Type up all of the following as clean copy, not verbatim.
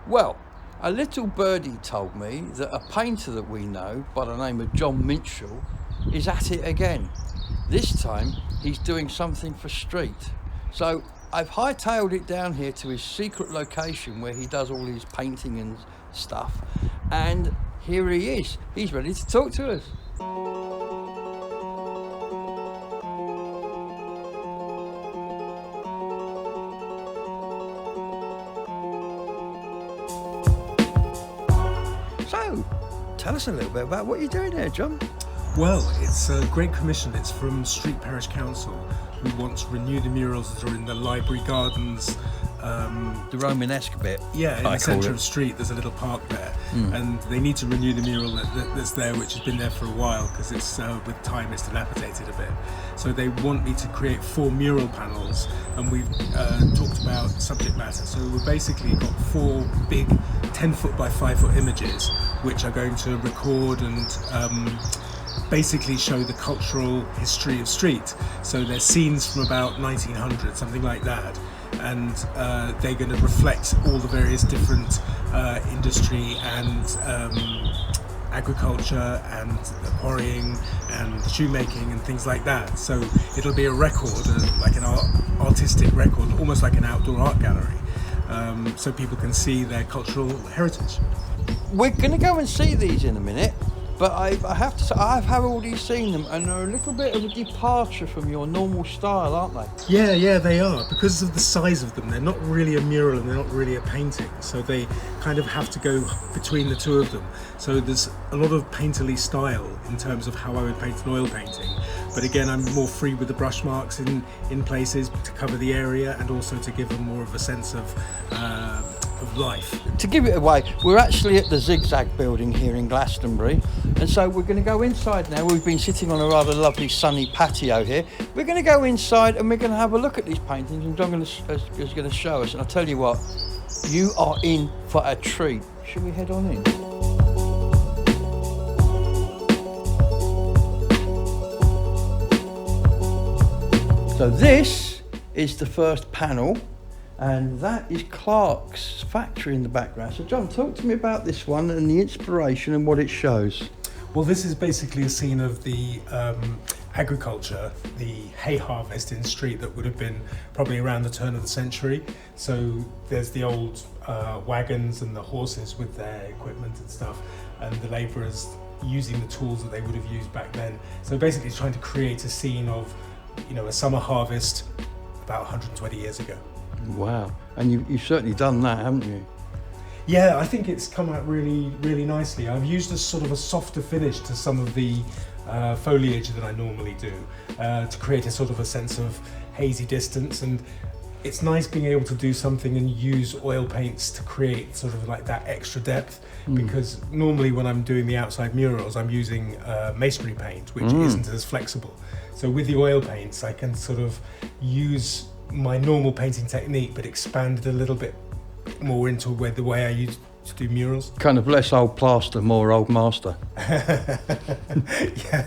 Well, a little birdie told me that a painter that we know by the name of John Minshull is at it again. This time he's doing something for street. So I've hightailed it down here to his secret location where he does all his painting and stuff. And here he is. He's ready to talk to us. So, tell us a little bit about what you're doing there, John. Well, it's a great commission. It's from Street Parish Council, who want to renew the murals that are in the library gardens. The Romanesque bit. Yeah, in I the centre call of it. the street, there's a little park there, and they need to renew the mural that's there, which has been there for a while, because it's with time it's dilapidated a bit. So they want me to create 4 mural panels, and we've talked about subject matter. So we've basically got 4 big 10-foot by 5-foot images, which are going to record and basically show the cultural history of street. So they're scenes from about 1900, something like that, and they're going to reflect all the various different industry and agriculture and quarrying and shoemaking and things like that. So it'll be a record, like an artistic record, almost like an outdoor art gallery, so people can see their cultural heritage. We're going to go and see these in a minute, but I have to say, I've already seen them, and they're a little bit of a departure from your normal style, aren't they? Yeah, they are. Because of the size of them, they're not really a mural and they're not really a painting. So they kind of have to go between the two of them. So there's a lot of painterly style in terms of how I would paint an oil painting. But again, I'm more free with the brush marks in places to cover the area, and also to give them more of a sense of life. To give it away, we're actually at the Zigzag building here in Glastonbury, and so we're going to go inside now. We've been sitting on a rather lovely sunny patio here. We're going to go inside and we're going to have a look at these paintings, and John is going to show us. And I'll tell you what, you are in for a treat. Shall we head on in? So this is the first panel, and that is Clark's factory in the background. So John, talk to me about this one and the inspiration and what it shows. Well, this is basically a scene of the agriculture, the hay harvest in street that would have been probably around the turn of the century. So there's the old wagons and the horses with their equipment and stuff, and the labourers using the tools that they would have used back then. So basically it's trying to create a scene of, a summer harvest about 120 years ago. Wow, and you've certainly done that, haven't you? Yeah, I think it's come out really, really nicely. I've used a sort of a softer finish to some of the foliage that I normally do to create a sort of a sense of hazy distance, and it's nice being able to do something and use oil paints to create sort of like that extra depth, because normally when I'm doing the outside murals I'm using masonry paint, which isn't as flexible. So with the oil paints I can sort of use my normal painting technique but expand it a little bit more into the way I used to do murals. Kind of less old plaster, more old master. Yeah,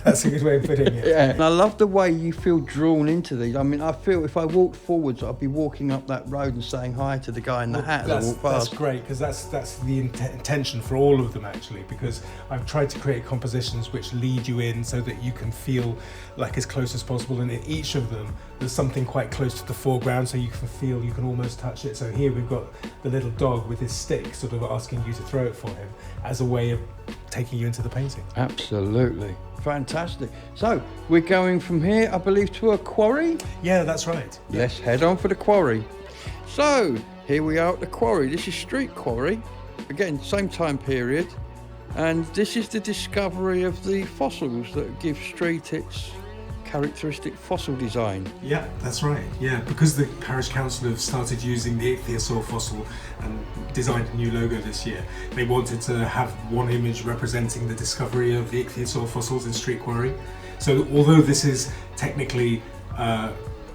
that's a good way of putting it. Yeah, and I love the way you feel drawn into these. I mean, I feel if I walked forwards, I'd be walking up that road and saying hi to the guy in the hat as I walk past. That's great, because that's the intention for all of them actually, because I've tried to create compositions which lead you in so that you can feel like as close as possible, and in each of them there's something quite close to the foreground, so you can feel, you can almost touch it. So here we've got the little dog with his stick sort of asking you to throw it for him as a way of taking you into the painting. Absolutely. Fantastic. So we're going from here, I believe, to a quarry? Yeah, that's right. Let's head on for the quarry. So here we are at the quarry. This is Street Quarry. Again, same time period. And this is the discovery of the fossils that give Street its characteristic fossil design. Yeah, that's right. Yeah, because the Parish Council have started using the ichthyosaur fossil and designed a new logo this year, they wanted to have one image representing the discovery of the ichthyosaur fossils in Street Quarry. So although this is technically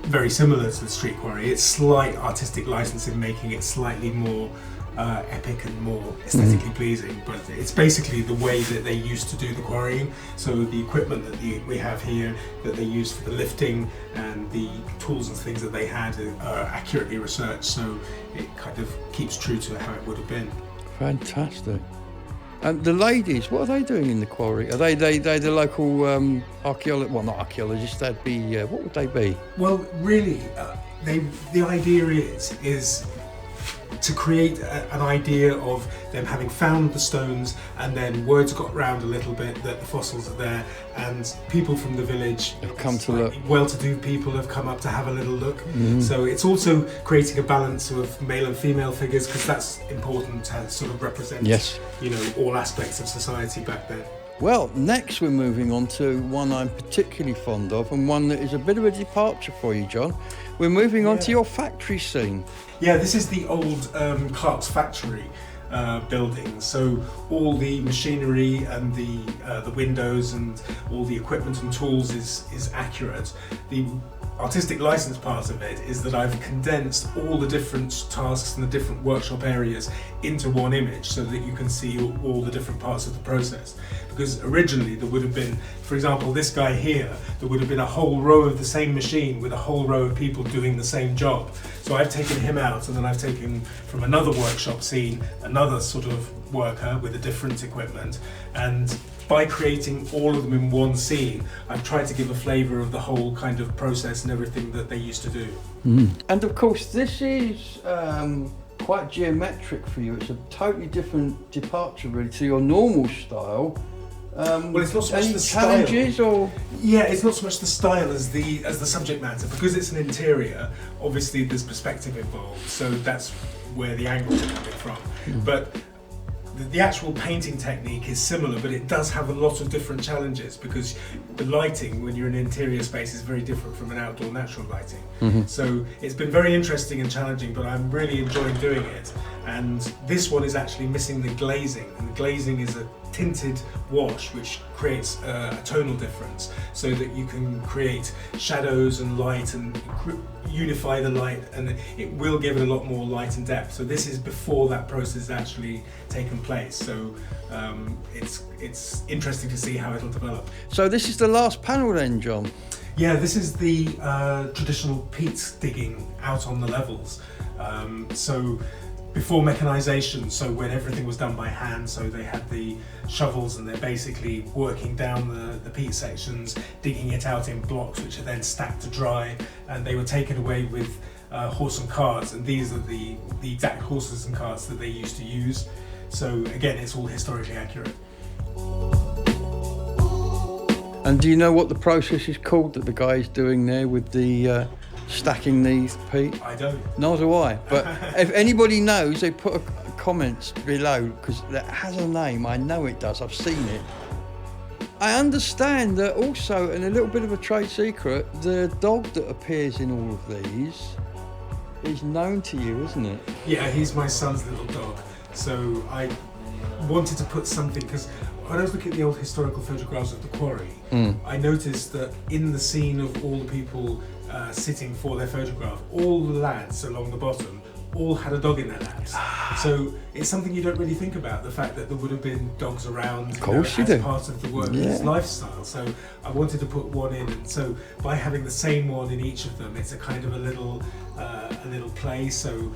very similar to the Street Quarry, it's slight artistic license in making it slightly more epic and more aesthetically pleasing. But it's basically the way that they used to do the quarrying. So the equipment that we have here that they use for the lifting and the tools and things that they had are accurately researched. So it kind of keeps true to how it would have been. Fantastic. And the ladies, what are they doing in the quarry? Are they the local archaeologists? Well, not archaeologists. They'd be what would they be? Well, really, the idea is to create an idea of them having found the stones, and then words got round a little bit that the fossils are there, and people from the village have come to look. Well-to-do people have come up to have a little look. So it's also creating a balance of male and female figures, because that's important to sort of represent, you know, all aspects of society back then. Well, next we're moving on to one I'm particularly fond of, and one that is a bit of a departure for you, John. We're moving on to your factory scene. Yeah, this is the old Clark's factory building. So all the machinery and the windows and all the equipment and tools is accurate. The artistic license part of it is that I've condensed all the different tasks and the different workshop areas into one image so that you can see all the different parts of the process. Because originally there would have been, for example, this guy here, there would have been a whole row of the same machine with a whole row of people doing the same job. So I've taken him out, and then I've taken from another workshop scene another sort of worker with a different equipment, and by creating all of them in one scene, I've tried to give a flavour of the whole kind of process and everything that they used to do. And of course this is quite geometric for you. It's a totally different departure really to your normal style. Well, it's not so much any the challenges style. or Yeah, it's not so much the style as the subject matter, because it's an interior. Obviously, there's perspective involved, so that's where the angles are coming from. But the actual painting technique is similar, but it does have a lot of different challenges, because the lighting when you're in an interior space is very different from an outdoor natural lighting. So it's been very interesting and challenging, but I'm really enjoying doing it. And this one is actually missing the glazing, and the glazing is a tinted wash which creates a tonal difference, so that you can create shadows and light and unify the light, and it will give it a lot more light and depth. So this is before that process has actually taken place, so it's interesting to see how it'll develop. So this is the last panel then, John? Yeah, this is the traditional peat digging out on the levels. So before mechanisation, so when everything was done by hand, so they had the shovels and they're basically working down the peat sections, digging it out in blocks which are then stacked to dry, and they were taken away with horse and carts, and these are the exact horses and carts that they used to use. So again, it's all historically accurate. And do you know what the process is called that the guy is doing there with the stacking these peat? I don't. Nor do I. But if anybody knows, they put a comments below, because that has a name. I know it does. I've seen it. I understand that also, and a little bit of a trade secret, the dog that appears in all of these is known to you, isn't it? Yeah, he's my son's little dog. So I wanted to put something, because when I was looking at the old historical photographs of the quarry, I noticed that in the scene of all the people sitting for their photograph, all the lads along the bottom all had a dog in their laps. So it's something you don't really think about, the fact that there would have been dogs around, of course, as part of the worker's lifestyle. So I wanted to put one in, and so by having the same one in each of them, it's a kind of a little play, so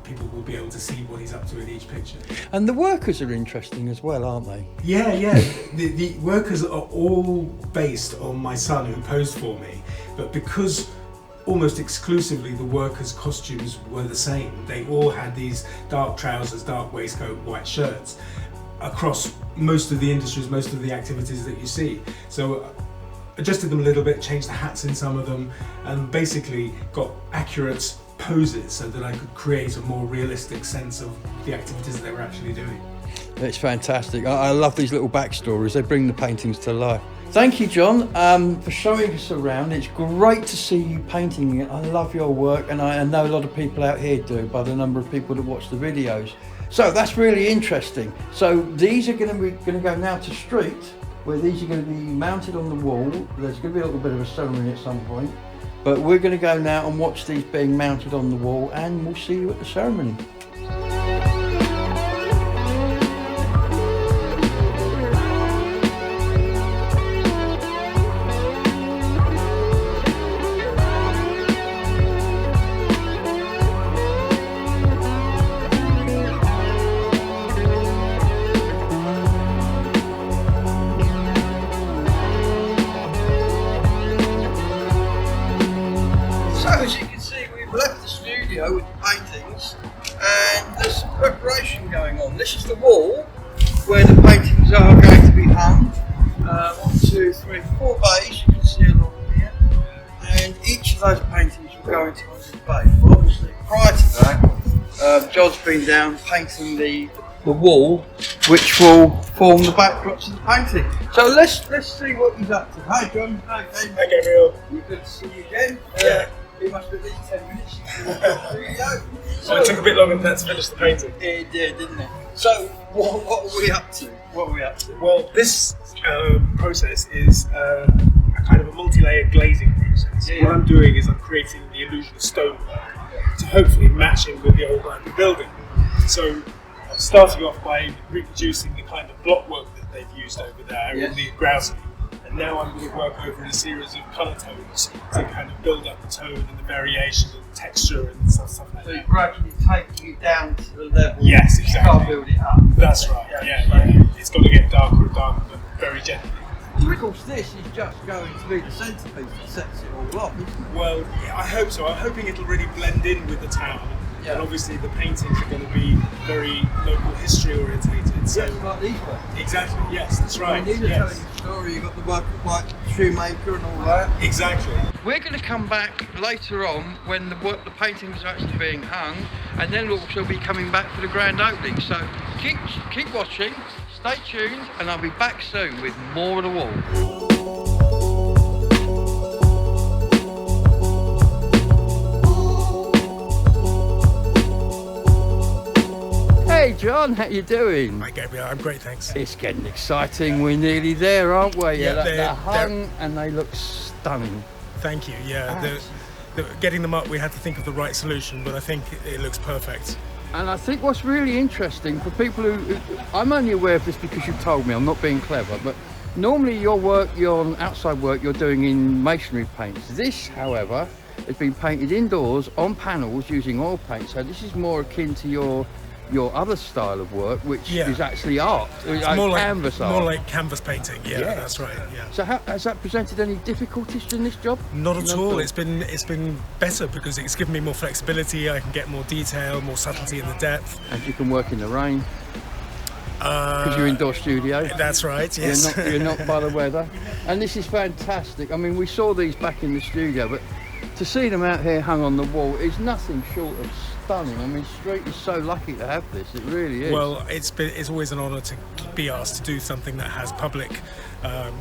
people will be able to see what he's up to in each picture. And the workers are interesting as well, aren't they? Yeah. The workers are all based on my son who posed for me, but because almost exclusively the workers' costumes were the same, they all had these dark trousers, dark waistcoat, white shirts across most of the industries, most of the activities that you see. So adjusted them a little bit, changed the hats in some of them, and basically got accurate poses so that I could create a more realistic sense of the activities that they were actually doing. It's fantastic. I love these little backstories. They bring the paintings to life. Thank you, John, for showing us around. It's great to see you painting it. I love your work, and I know a lot of people out here do, by the number of people that watch the videos. So that's really interesting. So these are going to go now to street, where these are going to be mounted on the wall. There's going to be a little bit of a ceremony at some point, but we're going to go now and watch these being mounted on the wall, and we'll see you at the ceremony. going on. This is the wall where the paintings are going to be hung. 1, 2, 3, 4 bays, you can see along here. And each of those paintings will go into one bay. But obviously, prior to that, John's been down painting the wall, which will form the backdrops of the painting. So let's see what he's up to. Hi John. Hi Gabriel. Good to see you again. It must be at least 10 minutes. So it took a bit longer than that to finish the painting. It did, didn't it? So what are we up to? What are we up to? Well, this process is a kind of a multi-layered glazing process. Yeah. What I'm doing is I'm creating the illusion of stonework to hopefully match in with the old London building. So I'm starting off by reproducing the kind of block work that they've used over there in the grouting. And now I'm going to work over a series of colour tones to kind of build up the tone and the variation and texture and stuff like that. So you're gradually taking it down to the level. Yes, exactly. You can't build it up. That's right. Yeah. It's got to get darker and darker, but very gently. Of course, this is just going to be the centrepiece that sets it all off, isn't it? Well, yeah, I hope so. I'm hoping it'll really blend in with the town. Yeah. And obviously the paintings are going to be very local history orientated. So Yes, like these ones. exactly, yes, that's right. These are Yes. telling the story. You've got the work of like shoemaker and all that. Exactly. We're going to come back later on when the paintings are actually being hung, and then we'll also be coming back for the grand opening. So keep watching, stay tuned, and I'll be back soon with more of the wall. Hey John, how you doing? Hi Gabriel, I'm great, thanks. It's getting exciting. We're nearly there, aren't we? Yeah, they're hung and they look stunning. Thank you. Yeah, getting them up, we had to think of the right solution, but I think it looks perfect. And I think what's really interesting for people who I'm only aware of this because you've told me, I'm not being clever, but normally your outside work you're doing in masonry paints. This, however, has been painted indoors on panels using oil paint, so this is more akin to your other style of work, which is actually art, It's like more canvas art. More like canvas painting. Yeah, that's right. Yeah. So has that presented any difficulties in this job? Not at all. It's been better because it's given me more flexibility. I can get more detail, more subtlety in the depth. And you can work in the rain because you're indoor studio. That's right. Yes. You're not by the weather, and this is fantastic. I mean, we saw these back in the studio, but to see them out here hung on the wall is nothing short of stunning. I mean, Street is so lucky to have this. It really is. Well, it's always an honour to be asked to do something that has public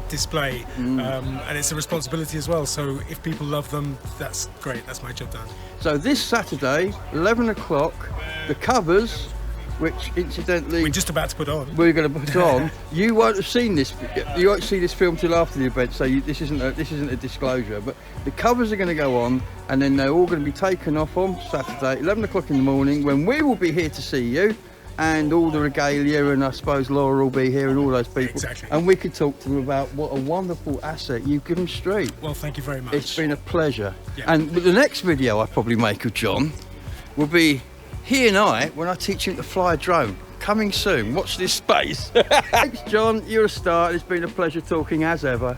display, and it's a responsibility as well. So if people love them, that's great. That's my job done. So this Saturday, 11 o'clock, the covers, which incidentally We're just about to put on. we're going to put on. You won't have seen this. You won't see this film till after the event, so this isn't a disclosure. But the covers are going to go on, and then they're all going to be taken off on Saturday, 11 o'clock in the morning, when we will be here to see you, and all the regalia, and I suppose Laura will be here, and all those people. Exactly. And we could talk to them about what a wonderful asset you've given Street. Well, thank you very much. It's been a pleasure. Yeah. And the next video I probably make of John will be he and I when I teach him to fly a drone. Coming soon. Watch this space. Thanks, John. You're a star. It's been a pleasure talking as ever.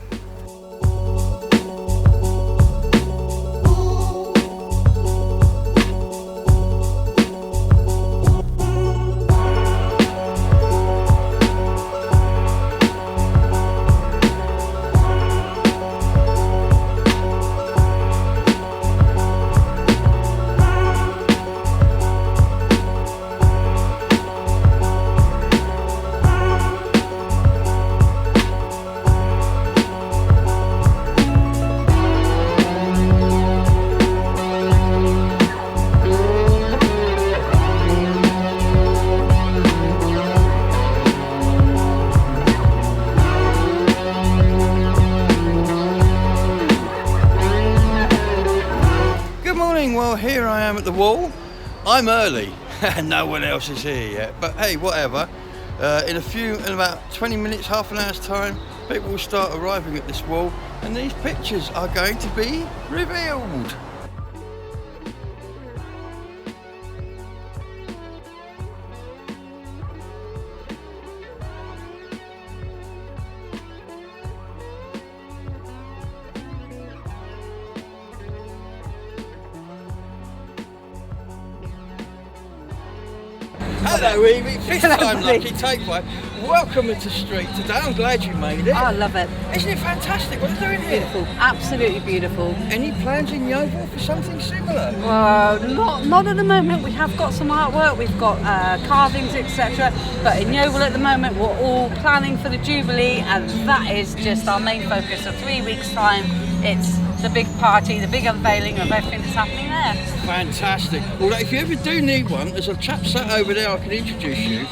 Well, here I am at the wall. I'm early and no one else is here yet, but hey, whatever. In about 20 minutes, half an hour's time, people will start arriving at this wall and these pictures are going to be revealed. Hello, Evie. Fifth time lucky, take one. Welcome to Street today. I'm glad you made it. Oh, I love it. Isn't it fantastic? What are they doing here? Beautiful. Absolutely beautiful. Any plans in Yeovil for something similar? Not at the moment. We have got some artwork. We've got carvings, etc. But in Yeovil at the moment, we're all planning for the Jubilee, and that is just our main focus. So 3 weeks' time, it's the big party, the big unveiling of everything that's happening there. Fantastic. Well, if you ever do need one, there's a chap sat over there I can introduce you.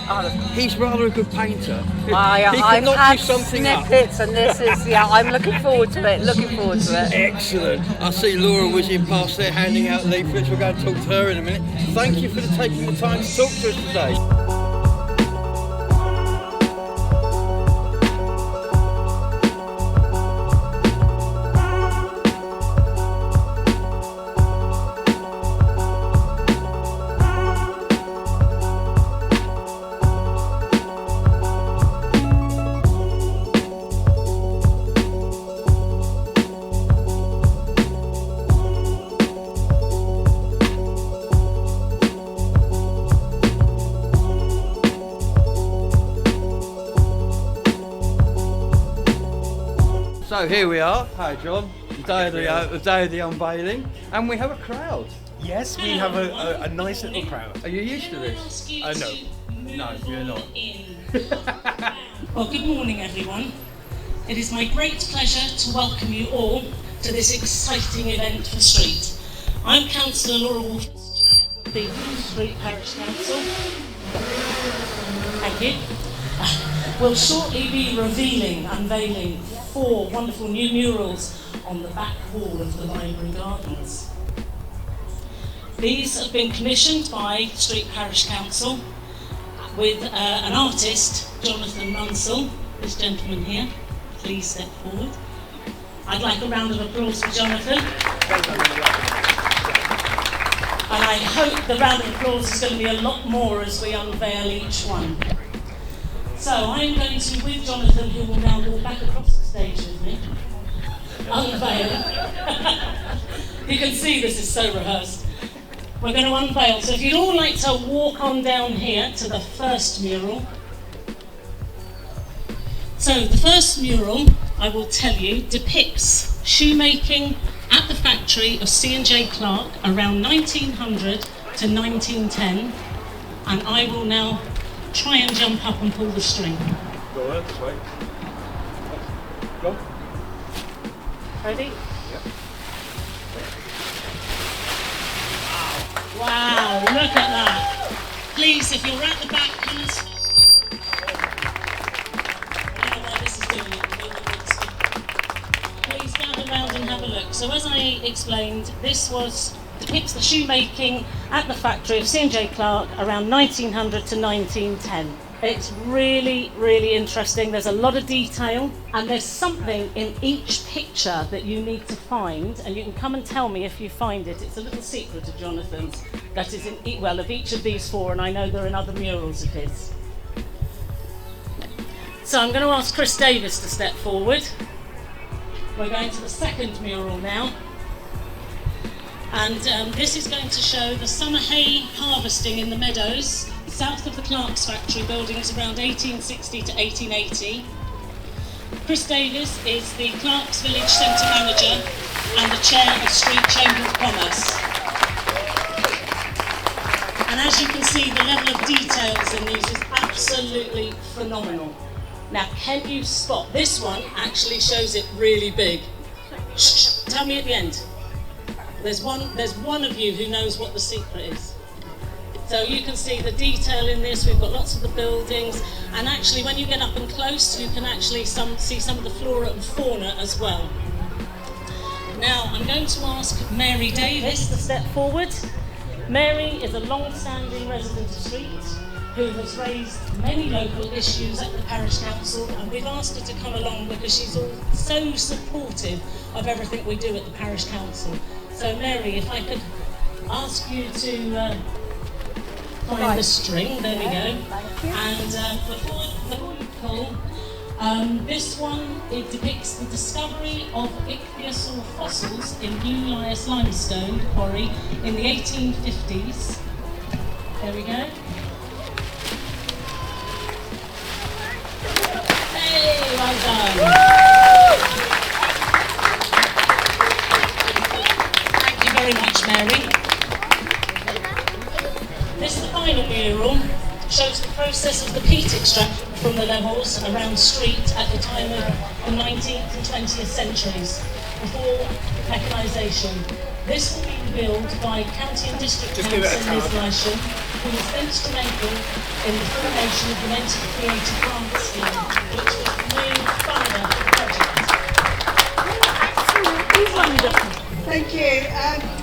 He's rather a good painter. I've had something snippets, and this is, I'm looking forward to it. Excellent. I see Laura whizzing past there handing out leaflets. We're going to talk to her in a minute. Thank you for taking the time to talk to us today. So here we are. Hi, John. The day of the unveiling, and we have a crowd. Yes, we have a nice little crowd. Are you used to this? No. No, you're not. Well, good morning, everyone. It is my great pleasure to welcome you all to this exciting event for Street. I'm Councillor Laura Wolf, the Street Parish Council. Thank you. We'll shortly be unveiling 4 wonderful new murals on the back wall of the Library Gardens. These have been commissioned by Street Parish Council with an artist, Jonathan Mishull, this gentleman here. Please step forward. I'd like a round of applause for Jonathan. And I hope the round of applause is going to be a lot more as we unveil each one. So I'm going to, with Jonathan, who will now walk back across the stage with me, unveil. You can see this is so rehearsed. We're going to unveil. So if you'd all like to walk on down here to the first mural. So the first mural, I will tell you, depicts shoemaking at the factory of C&J Clark around 1900 to 1910. And I will now try and jump up and pull the string. Go on, this way. Go. Ready? Yep. Wow, look at that. Please, if you're at the back, come and stop. I don't know why this is doing it. Please gather round and have a look. So as I explained, this depicts the shoemaking at the factory of C&J Clark around 1900 to 1910. It's really, really interesting. There's a lot of detail, and there's something in each picture that you need to find, and you can come and tell me if you find it. It's a little secret of Jonathan's that is of each of these 4, and I know there are in other murals of his. So I'm going to ask Chris Davis to step forward. We're going to the second mural now. And this is going to show the summer hay harvesting in the meadows south of the Clark's factory buildings around 1860 to 1880. Chris Davis is the Clark's Village Centre Manager and the Chair of Street Chamber of Commerce. And as you can see, the level of details in these is absolutely phenomenal. Now, can you spot? This one actually shows it really big. Shh, tell me at the end. There's one of you who knows what the secret is. So you can see the detail in this. We've got lots of the buildings, and actually when you get up and close, you can actually see some of the flora and fauna as well. Now I'm going to ask Mary Davis to step forward. Mary is a long-standing resident of Street who has raised many local issues at the Parish Council, and we've asked her to come along because she's so supportive of everything we do at the Parish Council. So Mary, if I could ask you to find the string, there we go. Thank you. And before you pull, this one, it depicts the discovery of ichthyosaur fossils in Blue Lias limestone quarry in the 1850s. There we go. process of the peat extraction from the levels around street at the time of the 19th and 20th centuries, before mechanisation. This will be revealed by County and District Councillor Liz Lysham, who was instrumental in the formation of the Mental Creative Grant Scheme, which was the main funder of the project. Absolutely wonderful. Thank you.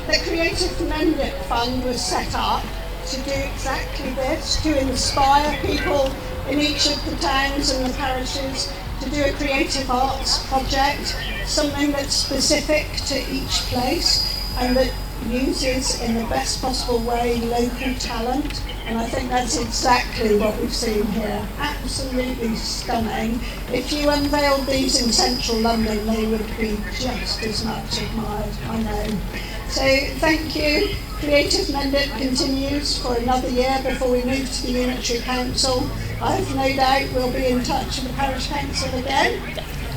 The Creative Mendip Fund was set up to do exactly this, to inspire people in each of the towns and the parishes to do a creative arts project, something that's specific to each place and that uses in the best possible way local talent, and I think that's exactly what we've seen here. Absolutely stunning. If you unveiled these in central London, they would be just as much admired, I know. So thank you. Creative Mendip continues for another year before we move to the Unitary Council. I've no doubt we'll be in touch with the Parish Council again,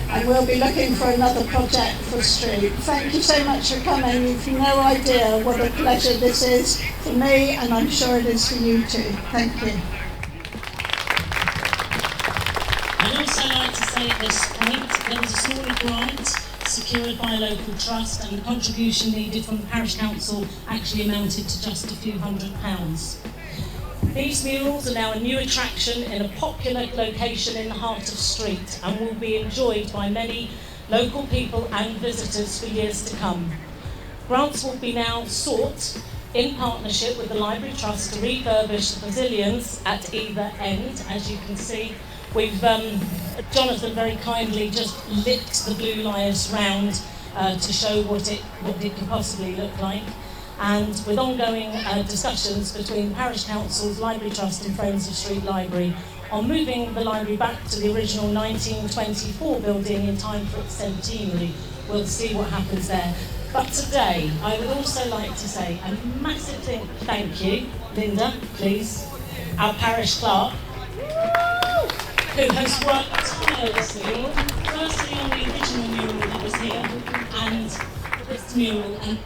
and we'll be looking for another project for Street. Thank you so much for coming. You've no idea what a pleasure this is for me, and I'm sure it is for you too. Thank you. I'd also like to say at this point, there was a smaller grant secured by a local trust, and the contribution needed from the Parish Council actually amounted to just a few £100s. These murals are now a new attraction in a popular location in the heart of Street and will be enjoyed by many local people and visitors for years to come. Grants will be now sought in partnership with the Library Trust to refurbish the pavilions at either end. As you can see, we've Jonathan very kindly just lit the blue lights round to show what it could possibly look like. And with ongoing discussions between Parish Councils, Library Trust and Friends of Street Library on moving the library back to the original 1924 building in time for its centenary. We'll see what happens there. But today, I would also like to say a massive thank you, Linda, please, our parish clerk, who has worked tirelessly, firstly on the original mural that was here, and this mural. And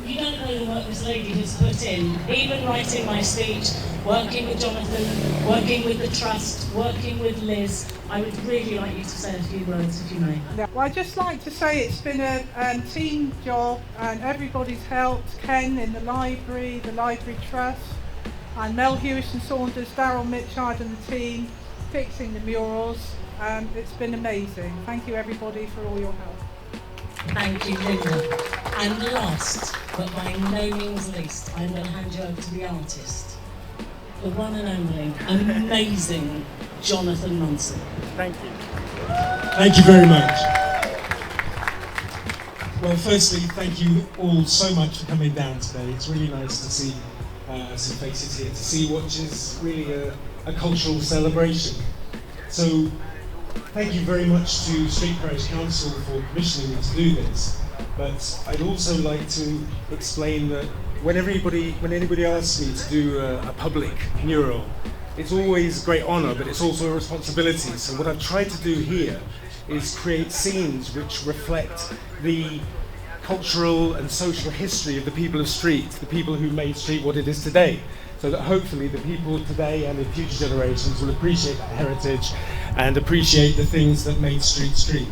you don't know the work this lady has put in, even writing my speech, working with Jonathan, working with the Trust, working with Liz. I would really like you to say a few words, if you may. Yeah, well, I'd just like to say it's been a team job, and everybody's helped. Ken in the Library Trust, and Mel Hewish and Saunders, Daryl Mitchard and the team fixing the murals. It's been amazing. Thank you everybody for all your help. Thank you, Linda. And last, but by no means least, I'm going to hand you over to the artist, the one and only, amazing Jonathan Mishull. Thank you. Thank you very much. Well, firstly, thank you all so much for coming down today. It's really nice to see some faces here, to see what is really a cultural celebration. So, thank you very much to Street Parish Council for commissioning me to do this. But I'd also like to explain that when anybody asks me to do a public mural, it's always a great honour, but it's also a responsibility. So what I've tried to do here is create scenes which reflect the cultural and social history of the people of Street, the people who made Street what it is today. So that hopefully the people today and in future generations will appreciate that heritage and appreciate the things that made Street Street.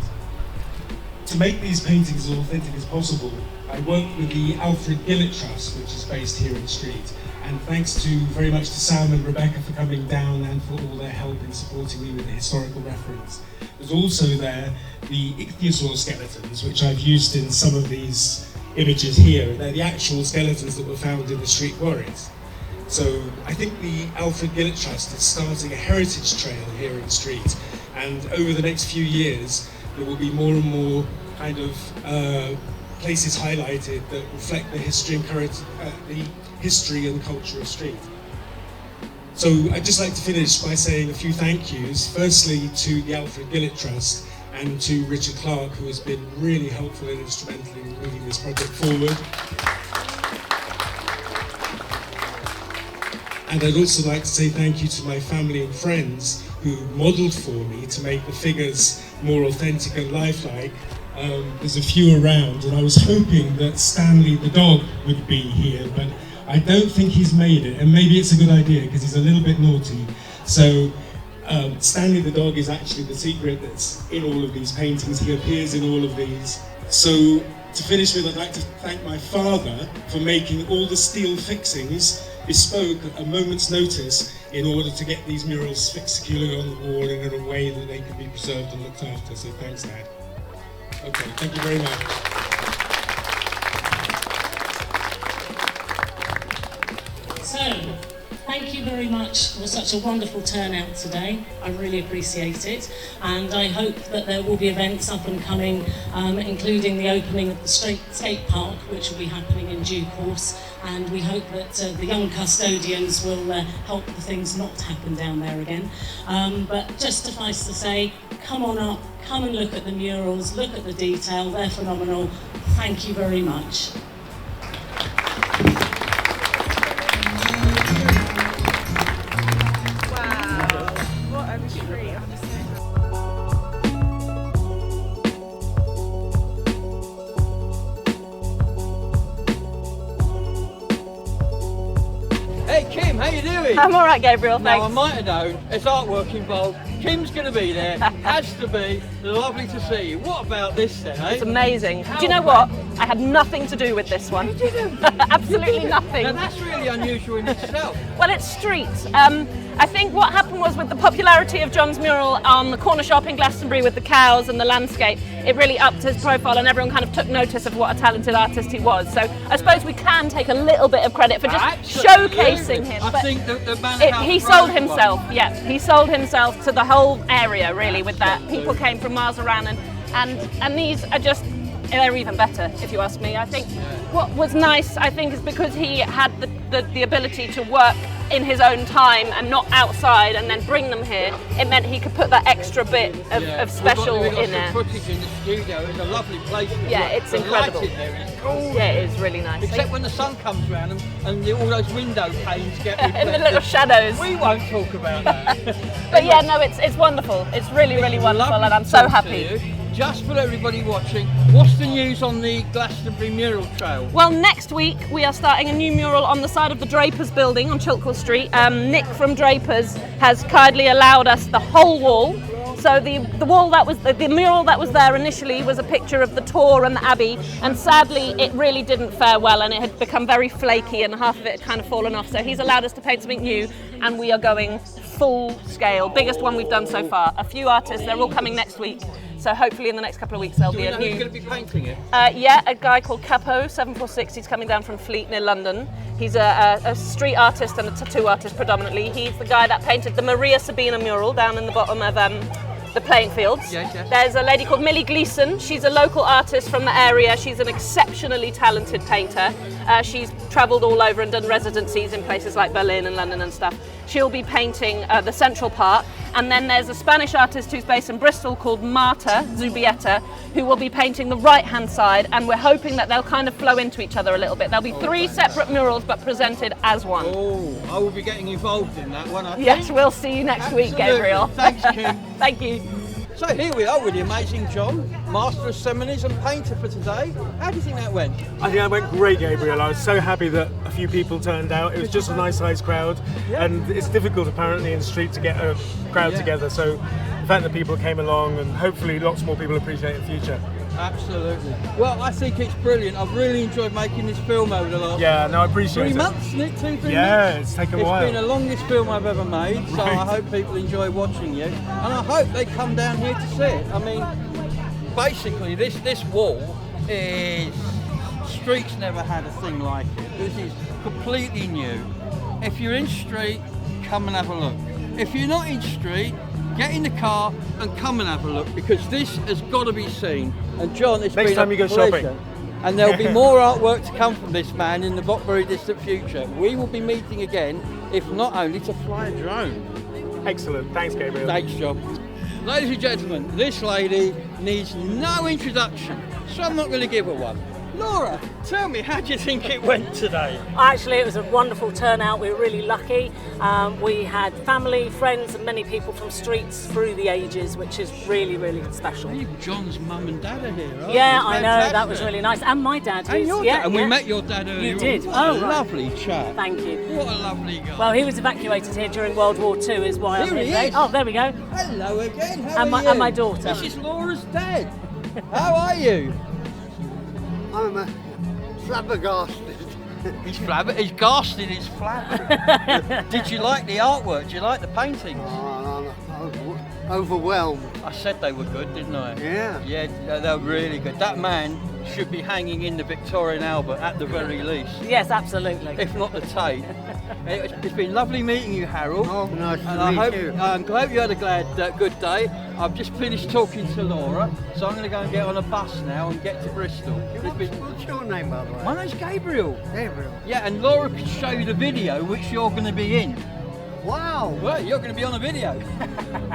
To make these paintings as authentic as possible, I worked with the Alfred Gillett Trust, which is based here in Street. And thanks very much to Sam and Rebecca for coming down and for all their help in supporting me with the historical reference. There's also there the ichthyosaur skeletons, which I've used in some of these images here. They're the actual skeletons that were found in the street quarries. So I think the Alfred Gillett Trust is starting a heritage trail here in Street, and over the next few years there will be more and more kind of places highlighted that reflect the history and culture of Street. So I'd just like to finish by saying a few thank yous. Firstly to the Alfred Gillett Trust and to Richard Clark, who has been really helpful and instrumental in moving this project forward. And I'd also like to say thank you to my family and friends who modelled for me to make the figures more authentic and lifelike. There's a few around, and I was hoping that Stanley the dog would be here, but I don't think he's made it, and maybe it's a good idea because he's a little bit naughty. So Stanley the dog is actually the secret that's in all of these paintings. He appears in all of these. So to finish with, I'd like to thank my father for making all the steel fixings bespoke at a moment's notice in order to get these murals fixed securely on the wall and in a way that they can be preserved and looked after. So thanks, Dad. Okay, thank you very much. So, thank you very much for such a wonderful turnout today. I really appreciate it, and I hope that there will be events up and coming, including the opening of the skate park, which will be happening in due course, and we hope that the young custodians will help the things not happen down there again. But just suffice to say, come on up, come and look at the murals, look at the detail, they're phenomenal. Thank you very much. Hey Kim, how you doing? I'm all right, Gabriel, Now I thanks. might have known, there's artwork involved. Kim's going to be there, has to be. Lovely to see you. What about this then, eh? It's amazing. Do you know what? I had nothing to do with this one. Absolutely nothing. Now that's really unusual in itself. Well, it's street. I think what happened was with the popularity of John's mural on the corner shop in Glastonbury with the cows and the landscape, it really upped his profile and everyone kind of took notice of what a talented artist he was. So I suppose we can take a little bit of credit for just Absolutely. showcasing him. I But think the man he sold himself, yeah. He sold himself to the whole area really with that. People came from miles around and these are just, they're even better if you ask me. I think what was nice, I think, is because he had the ability to work in his own time and not outside and then bring them here, it meant he could put that extra bit of special we've got in there. some footage in the studio. It's a lovely place. Yeah, it's the incredible. light in there is gorgeous. Yeah, it is really nice. Except when the sun comes round and all those window panes get and the reflected. little shadows. We won't talk about that. But yeah, no, it's wonderful. It's really, really wonderful Lovely and I'm to so talk to happy. you. Just for everybody watching, what's the news on the Glastonbury mural trail? Well, next week we are starting a new mural on the side of the Drapers building on Chilkwell Street. Nick from Drapers has kindly allowed us the whole wall. So the wall that was the mural that was there initially was a picture of the Tor and the Abbey, and sadly it really didn't fare well and it had become very flaky and half of it had kind of fallen off. So he's allowed us to paint something new and we are going full scale, biggest one we've done so far. A few artists, they're all coming next week. So hopefully in the next couple of weeks there'll Do be we a know new. who's going to be painting it? Yeah, a guy called Capo 746. He's coming down from Fleet near London. He's a street artist and a tattoo artist predominantly. He's the guy that painted the Maria Sabina mural down in the bottom of the playing fields. Yes, yes. There's a lady called Millie Gleeson. She's a local artist from the area. She's an exceptionally talented painter. She's travelled all over and done residencies in places like Berlin and London and stuff. She'll be painting the central part. And then there's a Spanish artist who's based in Bristol called Marta Zubieta, who will be painting the right-hand side, and we're hoping that they'll kind of flow into each other a little bit. There'll be three separate murals, but presented as one. Oh, I will be getting involved in that one, I think. Yes, we'll see you next week, Absolutely. Gabriel. Thanks, Kim. Thank you. So here we are with the amazing John, Master of Ceremonies and painter for today. How do you think that went? I think that went great, Gabriel. I was so happy that a few people turned out. It was just a nice sized crowd, and it's difficult apparently in the street to get a crowd together. So the fact that people came along, and hopefully lots more people appreciate it in the future. Absolutely. Well, I think it's brilliant. I've really enjoyed making this film over the last Yeah, no, I appreciate 3 it. months, isn't it? 2-3 Yeah, months? it's taken a while. It's been the longest film I've ever made, so Right. I hope people enjoy watching you. And I hope they come down here to see it. I mean, basically, this wall is... Street's never had a thing like it. This is completely new. If you're in street, come and have a look. If you're not in street, get in the car and come and have a look, because this has got to be seen. And John, it's Next been time a you go pleasure. shopping. And there'll be more artwork to come from this man in the not very distant future. We will be meeting again, if not only to fly a drone. Excellent. Thanks, Gabriel. Thanks, John. Ladies and gentlemen, this lady needs no introduction, so I'm not going to give her one. Laura, tell me, how do you think it went today? Actually, it was a wonderful turnout. We were really lucky. We had family, friends, and many people from streets through the ages, which is really, really special. John's mum and dad are here, aren't Yeah, they? I know, that was really nice. And my dad, And who's, your yeah, dad, and yeah. we met your dad earlier. You did? What Oh, a right. lovely chap. Thank you. What a lovely guy. Well, he was evacuated here during World War II, is why I'm Here here he today. is. Oh, there we go. Hello again. How And are you? and my daughter. This is Laura's dad. How are you? I'm flabbergasted. He's gasping his flabber. Did you like the artwork? Do you like the paintings? I'm overwhelmed. I said they were good, didn't I? Yeah. Yeah, they were really good. That man should be hanging in the Victorian Albert at the very least, Yes, absolutely. if not the Tate. It's been lovely meeting you, Harold. Oh, nice And to I meet hope, you. I hope you had a good day. I've just finished talking to Laura, so I'm going to go and get on a bus now and get to Bristol. It's been- What's your name, by the way? My name's Gabriel. Gabriel. Yeah, and Laura can show you the video which you're going to be in. Wow. Well, you're going to be on a video.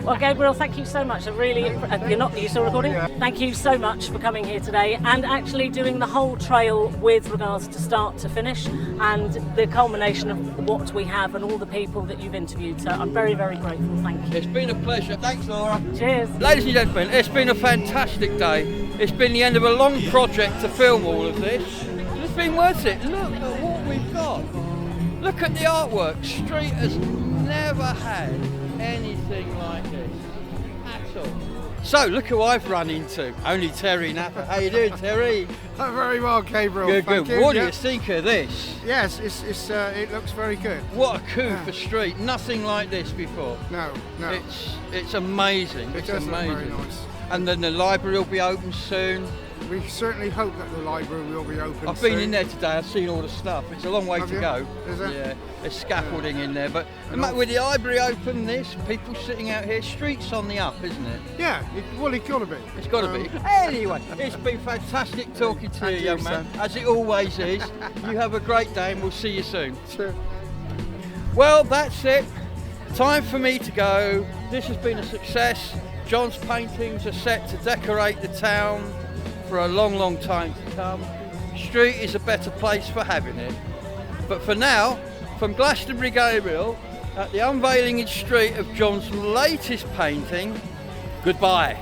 Well, Gabriel, thank you so much. I really, are you still recording? Thank you so much for coming here today and actually doing the whole trail with regards to start to finish and the culmination of what we have and all the people that you've interviewed. So I'm very, very grateful. Thank you. It's been a pleasure. Thanks, Laura. Cheers. Ladies and gentlemen, it's been a fantastic day. It's been the end of a long project to film all of this. It's been worth it. Look at what we've got. Look at the artwork. Street has never had anything like this at all. So look who I've run into. Only Terry Napper. How you doing, Terry? Very well, Gabriel. Good, Thank good. you. What do Yeah. you think of this? Yes, it looks very good. What a coup for Street. Nothing like this before. No. It's amazing. It It's does look amazing. very nice. And then the library will be open soon. We certainly hope that the library will be open I've been soon. in there today, I've seen all the stuff. It's a long way Have to you? go. Is it? Yeah, there's scaffolding in there. But And with the library open, this, people sitting out here, streets on the up, isn't it? Yeah, it's got to be. It's got to be. Anyway, it's been fantastic talking to you, Thank young you, man, son. as it always is. You have a great day and we'll see you soon. Sure. Well, that's it. Time for me to go. This has been a success. John's paintings are set to decorate the town for a long, long time to come. Street is a better place for having it. But for now, from Glastonbury Gabriel, at the unveiling in Street of John's latest painting, goodbye.